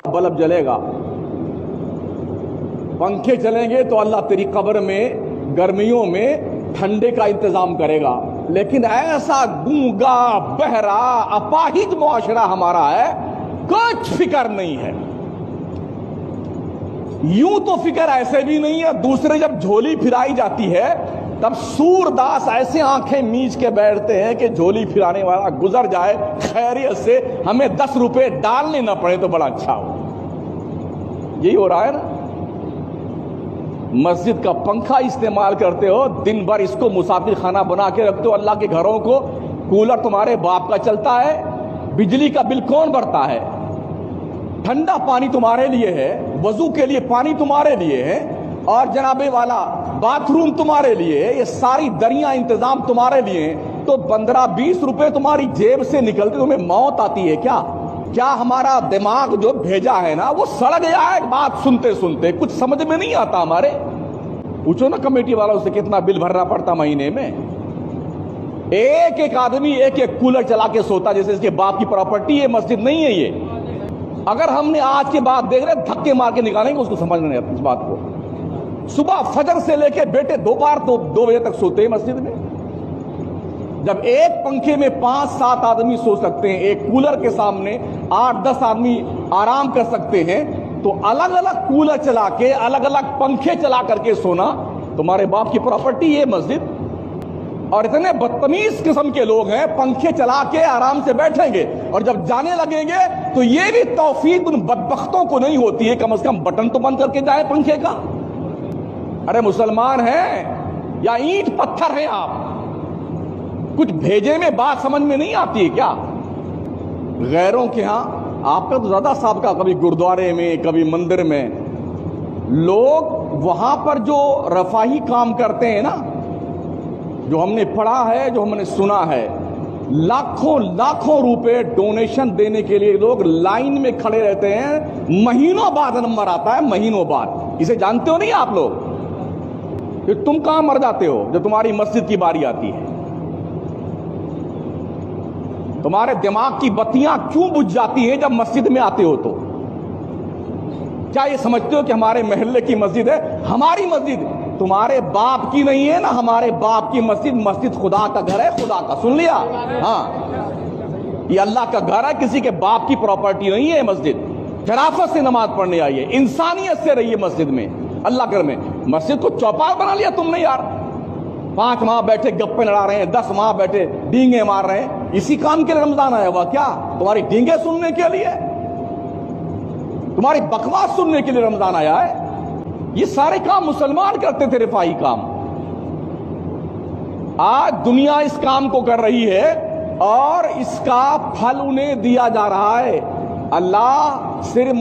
Bulb जलेगा, पंखे चलेंगे तो अल्लाह तेरी कब्र में गर्मियों में ठंडे का इंतजाम करेगा। लेकिन ऐसा गूंगा बहरा अपाहिज मुआशरा हमारा है, कुछ फिक्र नहीं है। यूं तो फिक्र ऐसे भी नहीं है, दूसरे जब झोली फिराई जाती है तब सूरदास ऐसे आंखें मीच के बैठते हैं कि झोली फिराने वाला गुजर जाए खैरियत से, हमें 10 रुपए डालने ना पड़े तो बड़ा अच्छा हो। यही हो रहा है ना। मस्जिद का पंखा इस्तेमाल करते हो, दिन भर इसको मुसाफिर खाना बना के रखते हो अल्लाह के घरों को। कूलर तुम्हारे बाप का चलता है, बिजली का बिल कौन भरता है? ठंडा पानी तुम्हारे लिए है, वजू के लिए पानी तुम्हारे लिए है, और जनाबे वाला बाथरूम तुम्हारे लिए है, ये सारी दरिया इंतजाम तुम्हारे लिए है। तो 15-20 रुपए तुम्हारी जेब से निकलते तुम्हें मौत आती है क्या? क्या हमारा दिमाग जो भेजा है ना वो सड़ गया है बात सुनते सुनते? कुछ समझ में नहीं आता हमारे। पूछो ना कमेटी वालों से कितना बिल भरना पड़ता महीने में। एक एक आदमी एक एक कूलर चला के सोता जैसे इसके बाप की प्रॉपर्टी है, मस्जिद नहीं है ये। अगर हमने आज के बाद देख रहे धक्के मार के निकालेंगे उसको समझ नहीं आता इस बात को। सुबह फजर से लेके बेटे दोपहर 2 बजे तक सोते हैं मस्जिद में। जब एक पंखे में 5-7 आदमी सो सकते हैं, एक कूलर के सामने 8-10 आदमी आराम कर सकते हैं, तो अलग अलग कूलर चला के अलग अलग पंखे चला करके सोना तुम्हारे बाप की प्रॉपर्टी है मस्जिद। और इतने बदतमीज किस्म के लोग हैं, पंखे चला के आराम से बैठेंगे और जब जाने लगेंगे तो ये भी तौफीक उन बदबख्तों को नहीं होती है कम से कम बटन तो बंद करके जाए पंखे का। अरे मुसलमान हैं या ईंट पत्थर हैं आप? कुछ भेजे में बात समझ में नहीं आती है क्या? गैरों के यहां आपका तो ज्यादा साबका, कभी गुरुद्वारे में कभी मंदिर में। लोग वहां पर जो रफाही काम करते हैं ना, जो हमने पढ़ा है, जो हमने सुना है, लाखों लाखों रुपए डोनेशन देने के लिए लोग लाइन में खड़े रहते हैं। महीनों बाद नंबर आता है, महीनों बाद। इसे जानते हो नहीं आप लोग? कि तुम कहां मर जाते हो जब तुम्हारी मस्जिद की बारी आती है? तुम्हारे दिमाग की बत्तियां क्यों बुझ जाती हैं जब मस्जिद में आते हो? तो क्या ये समझते हो कि हमारे मोहल्ले की मस्जिद है? हमारी मस्जिद तुम्हारे बाप की नहीं है ना, हमारे बाप की मस्जिद। मस्जिद खुदा का घर है, खुदा का। सुन लिया? हाँ, ये अल्लाह का घर है, किसी के बाप की प्रॉपर्टी नहीं है मस्जिद। शराफत से नमाज पढ़ने आइए, इंसानियत से रहिए मस्जिद में, अल्लाह घर में। मस्जिद को चौपाल बना लिया तुमने यार। 5 माह बैठे गप्पे लड़ा रहे हैं, 10 माह बैठे डींगे मार रहे हैं। इसी काम के लिए रमजान आया हुआ क्या? तुम्हारी डींगे सुनने के लिए, तुम्हारी बकवास सुनने के लिए रमजान आया है? ये सारे काम मुसलमान करते थे, रिफाई काम। आज दुनिया इस काम को कर रही है और इसका फल उन्हें दिया जा रहा है। अल्लाह सिर्फ